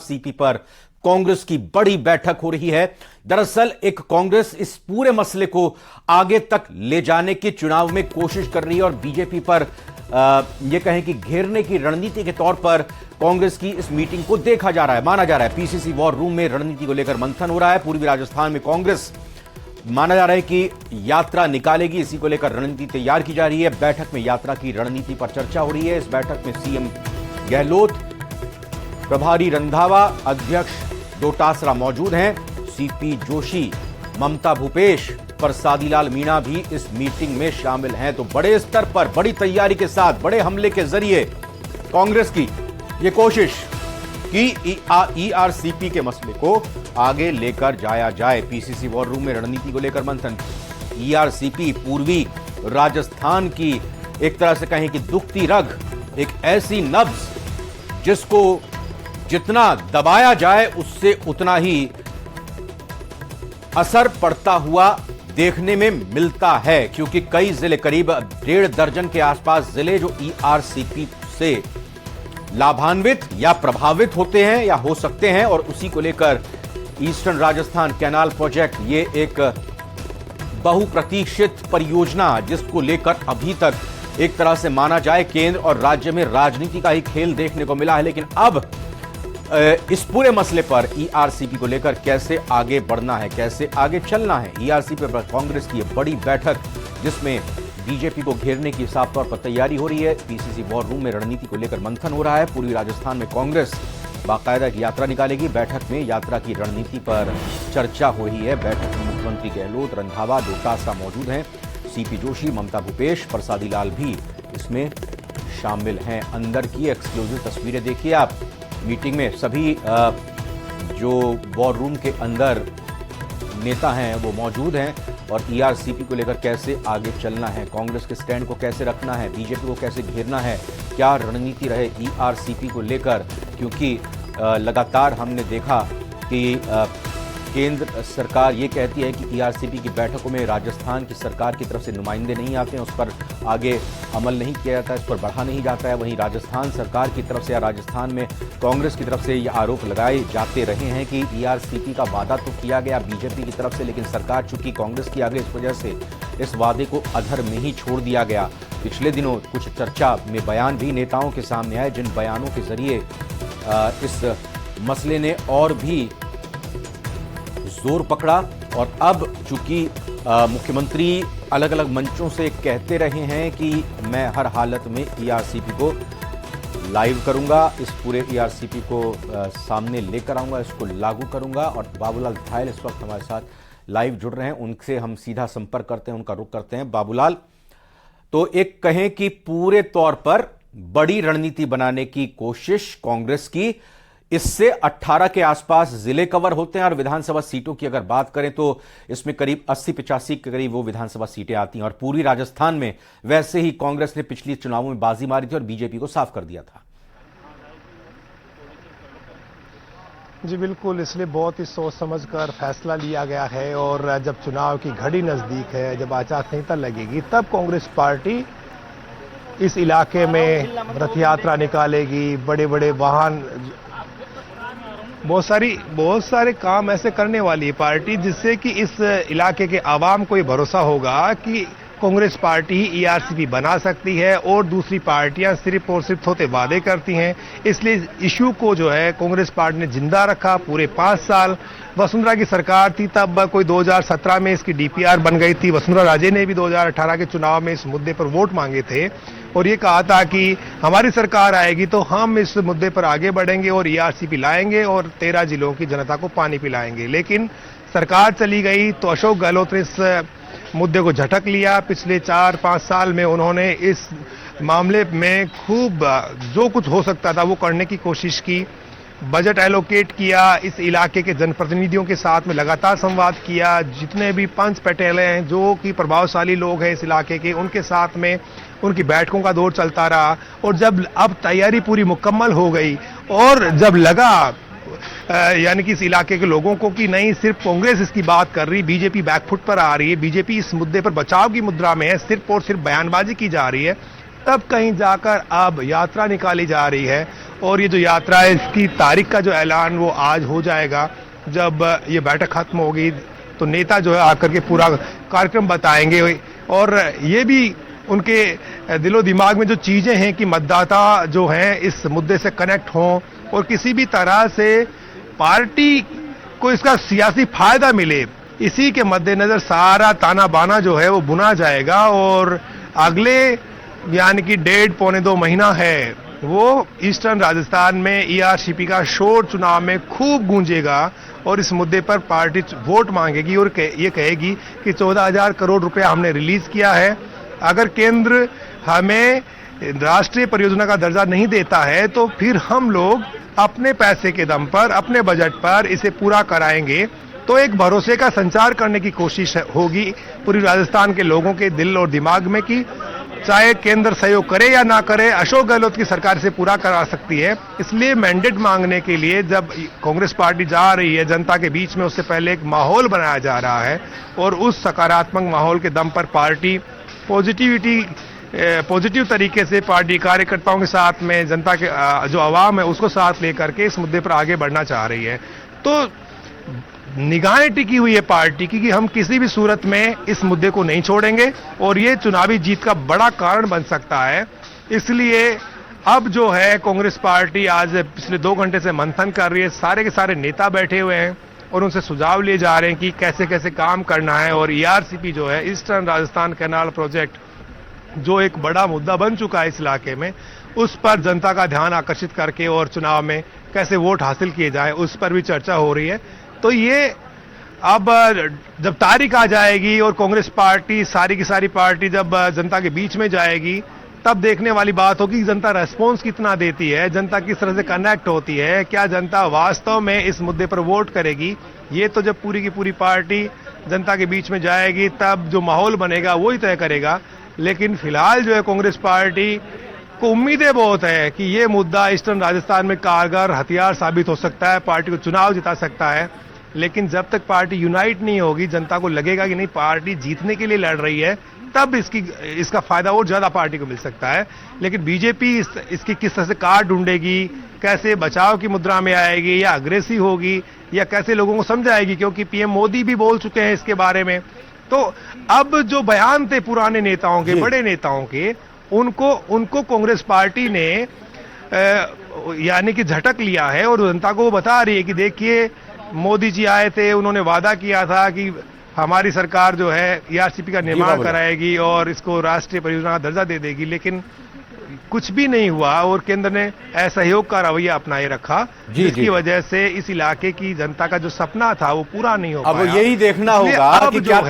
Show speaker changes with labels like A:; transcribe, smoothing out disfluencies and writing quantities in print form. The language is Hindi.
A: ईआरसीपी पर कांग्रेस की बड़ी बैठक हो रही है। दरअसल एक कांग्रेस इस पूरे मसले को आगे तक ले जाने की चुनाव में कोशिश कर रही है और बीजेपी पर यह कहें कि घेरने की रणनीति के तौर पर कांग्रेस की इस मीटिंग को देखा जा रहा है, माना जा रहा है। पीसीसी वॉर रूम में रणनीति को लेकर मंथन हो रहा है। पूर्वी राजस्थान में कांग्रेस माना जा रहा है कि यात्रा निकालेगी, इसी को लेकर रणनीति तैयार की जा रही है। बैठक में यात्रा की रणनीति पर चर्चा हो रही है। इस बैठक में सीएम गहलोत, प्रभारी रंधावा, अध्यक्ष डोटासरा मौजूद हैं। सीपी जोशी, ममता भूपेश, प्रसादी लाल मीणा भी इस मीटिंग में शामिल हैं। तो बड़े स्तर पर बड़ी तैयारी के साथ बड़े हमले के जरिए कांग्रेस की यह कोशिश कि ईआरसीपी के मसले को आगे लेकर जाया जाए। पीसीसी वॉर रूम में रणनीति को लेकर मंथन। ईआरसीपी पूर्वी राजस्थान की एक तरह से कहें कि दुखती रग, एक ऐसी नब्ज जिसको जितना दबाया जाए उससे उतना ही असर पड़ता हुआ देखने में मिलता है, क्योंकि कई जिले, करीब 1.5 दर्जन के आसपास जिले जो ईआरसीपी से लाभान्वित या प्रभावित होते हैं या हो सकते हैं, और उसी को लेकर ईस्टर्न राजस्थान कैनाल प्रोजेक्ट, ये एक बहुप्रतीक्षित परियोजना जिसको लेकर अभी तक एक तरह से माना जाए केंद्र और राज्य में राजनीति का ही खेल देखने को मिला है। लेकिन अब इस पूरे मसले पर ईआरसीपी को लेकर कैसे आगे बढ़ना है, कैसे आगे चलना है। ईआरसीपी पर कांग्रेस की बड़ी बैठक जिसमें बीजेपी को घेरने की साफ तौर पर तैयारी हो रही है। पीसीसी वॉर रूम में रणनीति को लेकर मंथन हो रहा है। पूर्वी राजस्थान में कांग्रेस बाकायदा एक यात्रा निकालेगी। बैठक में यात्रा की रणनीति पर चर्चा हो रही है। बैठक में मुख्यमंत्री गहलोत, रंधावा, डोटासरा मौजूद हैं। सीपी जोशी, ममता भूपेश, प्रसादी लाल भी इसमें शामिल हैं। अंदर की एक्सक्लूसिव तस्वीरें देखिए आप। मीटिंग में सभी जो वॉर रूम के अंदर नेता हैं वो मौजूद हैं और ईआरसीपी को लेकर कैसे आगे चलना है, कांग्रेस के स्टैंड को कैसे रखना है, बीजेपी को कैसे घेरना है, क्या रणनीति रहे ईआरसीपी को लेकर। क्योंकि लगातार हमने देखा कि केंद्र सरकार ये कहती है कि ईआरसीपी की बैठकों में राजस्थान की सरकार की तरफ से नुमाइंदे नहीं आते हैं, उस पर आगे अमल नहीं किया जाता है, इस पर बढ़ा नहीं जाता है। वहीं राजस्थान सरकार की तरफ से या राजस्थान में कांग्रेस की तरफ से ये आरोप लगाए जाते रहे हैं कि ईआरसीपी का वादा तो किया गया बीजेपी की तरफ से, लेकिन सरकार चूंकि कांग्रेस की आगे, इस वजह से इस वादे को अधर में ही छोड़ दिया गया। पिछले दिनों कुछ चर्चा में बयान भी नेताओं के सामने आए, जिन बयानों के जरिए इस मसले ने और भी जोर पकड़ा। और अब चूंकि मुख्यमंत्री अलग अलग मंचों से कहते रहे हैं कि मैं हर हालत में ईआरसीपी को लाइव करूंगा, इस पूरे ईआरसीपी को सामने लेकर आऊंगा, इसको लागू करूंगा। और बाबूलाल धायल इस वक्त हमारे साथ लाइव जुड़ रहे हैं, उनसे हम सीधा संपर्क करते हैं, उनका रुख करते हैं। बाबूलाल, तो एक कहें कि पूरे तौर पर बड़ी रणनीति बनाने की कोशिश कांग्रेस की, इससे 18 के आसपास जिले कवर होते हैं और विधानसभा सीटों की अगर बात करें तो इसमें करीब 80-85 के करीब वो विधानसभा सीटें आती हैं। और पूरी राजस्थान में वैसे ही कांग्रेस ने पिछली चुनावों में बाजी मारी थी और बीजेपी को साफ कर दिया था।
B: जी बिल्कुल, इसलिए बहुत ही सोच समझकर फैसला लिया गया है। और जब चुनाव की घड़ी नजदीक है, जब आचार संहिता लगेगी, तब कांग्रेस पार्टी इस इलाके में रथ यात्रा निकालेगी, बड़े बड़े वाहन, बहुत सारे काम ऐसे करने वाली है पार्टी, जिससे कि इस इलाके के आवाम को ये भरोसा होगा कि कांग्रेस पार्टी ही ईआरसीपी बना सकती है और दूसरी पार्टियां सिर्फ और सिर्फ होते वादे करती हैं। इसलिए इशू को जो है कांग्रेस पार्टी ने जिंदा रखा पूरे 5 साल। वसुंधरा की सरकार थी तब कोई 2017 में इसकी डीपीआर बन गई थी। वसुंधरा राजे ने भी 2018 के चुनाव में इस मुद्दे पर वोट मांगे थे और ये कहा था कि हमारी सरकार आएगी तो हम इस मुद्दे पर आगे बढ़ेंगे और ईआरसीपी लाएंगे और 13 जिलों की जनता को पानी पिलाएंगे। लेकिन सरकार चली गई तो अशोक गहलोत ने इस मुद्दे को झटक लिया। पिछले 4-5 साल में उन्होंने इस मामले में खूब जो कुछ हो सकता था वो करने की कोशिश की। बजट एलोकेट किया, इस इलाके के जनप्रतिनिधियों के साथ में लगातार संवाद किया। जितने भी पंच पटेल हैं जो कि प्रभावशाली लोग हैं इस इलाके के, उनके साथ में उनकी बैठकों का दौर चलता रहा। और जब अब तैयारी पूरी मुकम्मल हो गई और जब लगा यानी कि इस इलाके के लोगों को कि नहीं सिर्फ कांग्रेस इसकी बात कर रही, बीजेपी बैकफुट पर आ रही है, बीजेपी इस मुद्दे पर बचाव की मुद्रा में है, सिर्फ और सिर्फ बयानबाजी की जा रही है, तब कहीं जाकर अब यात्रा निकाली जा रही है। और ये जो यात्रा है, इसकी तारीख का जो ऐलान वो आज हो जाएगा। जब ये बैठक खत्म होगी तो नेता जो है आकर के पूरा कार्यक्रम बताएंगे। और ये भी उनके दिलो दिमाग में जो चीजें हैं कि मतदाता जो हैं इस मुद्दे से कनेक्ट हों और किसी भी तरह से पार्टी को इसका सियासी फायदा मिले, इसी के मद्देनजर सारा ताना बाना जो है वो बुना जाएगा। और अगले यानी कि 1.5-2 महीना है वो ईस्टर्न राजस्थान में ईआरसीपी का शोर चुनाव में खूब गूंजेगा और इस मुद्दे पर पार्टी वोट मांगेगी और ये कहेगी कि 14,000 करोड़ रुपया हमने रिलीज किया है, अगर केंद्र हमें राष्ट्रीय परियोजना का दर्जा नहीं देता है तो फिर हम लोग अपने पैसे के दम पर, अपने बजट पर इसे पूरा कराएंगे। तो एक भरोसे का संचार करने की कोशिश होगी पूरी राजस्थान के लोगों के दिल और दिमाग में कि चाहे केंद्र सहयोग करे या ना करे, अशोक गहलोत की सरकार से पूरा करा सकती है। इसलिए मैंडेट मांगने के लिए जब कांग्रेस पार्टी जा रही है जनता के बीच में, उससे पहले एक माहौल बनाया जा रहा है और उस सकारात्मक माहौल के दम पर पार्टी पॉजिटिव तरीके से पार्टी कार्यकर्ताओं के साथ में जनता के जो आवाम है उसको साथ लेकर के इस मुद्दे पर आगे बढ़ना चाह रही है। तो निगाहें टिकी हुई है पार्टी की कि हम किसी भी सूरत में इस मुद्दे को नहीं छोड़ेंगे और ये चुनावी जीत का बड़ा कारण बन सकता है। इसलिए अब जो है कांग्रेस पार्टी आज पिछले 2 घंटे से मंथन कर रही है, सारे के सारे नेता बैठे हुए हैं और उनसे सुझाव लिए जा रहे हैं कि कैसे कैसे काम करना है। और ईआरसीपी जो है, ईस्टर्न राजस्थान कैनाल प्रोजेक्ट, जो एक बड़ा मुद्दा बन चुका है इस इलाके में, उस पर जनता का ध्यान आकर्षित करके और चुनाव में कैसे वोट हासिल किए जाए उस पर भी चर्चा हो रही है। तो ये अब जब तारीख आ जाएगी और कांग्रेस पार्टी सारी की सारी पार्टी जब जनता के बीच में जाएगी, तब देखने वाली बात होगी कि जनता रेस्पॉन्स कितना देती है, जनता किस तरह से कनेक्ट होती है, क्या जनता वास्तव में इस मुद्दे पर वोट करेगी। ये तो जब पूरी की पूरी पार्टी जनता के बीच में जाएगी तब जो माहौल बनेगा वो ही तय करेगा। लेकिन फिलहाल जो है कांग्रेस पार्टी को उम्मीदें बहुत है कि ये मुद्दा ईस्टर्न राजस्थान में कारगर हथियार साबित हो सकता है, पार्टी को चुनाव जिता सकता है। लेकिन जब तक पार्टी यूनाइट नहीं होगी, जनता को लगेगा कि नहीं पार्टी जीतने के लिए लड़ रही है, तब इसका फायदा और ज्यादा पार्टी को मिल सकता है। लेकिन बीजेपी इसकी किस तरह से कार्ड ढूंढेगी, कैसे बचाव की मुद्रा में आएगी या अग्रेसिव होगी या कैसे लोगों को समझाएगी, क्योंकि पीएम मोदी भी बोल चुके हैं इसके बारे में। तो अब जो बयान थे पुराने नेताओं के, बड़े नेताओं के, उनको कांग्रेस पार्टी ने यानी कि झटक लिया है और जनता को वो बता रही है कि देखिए मोदी जी आए थे, उन्होंने वादा किया था कि हमारी सरकार जो है ईआरसीपी का निर्माण कराएगी और इसको राष्ट्रीय परियोजना का दर्जा दे देगी। लेकिन कुछ भी नहीं हुआ और केंद्र ने असहयोग का रवैया अपनाए रखा, जिसकी वजह से इस इलाके की जनता का जो सपना था वो पूरा नहीं हो पाया।
A: अब यही देखना होगा कि क्या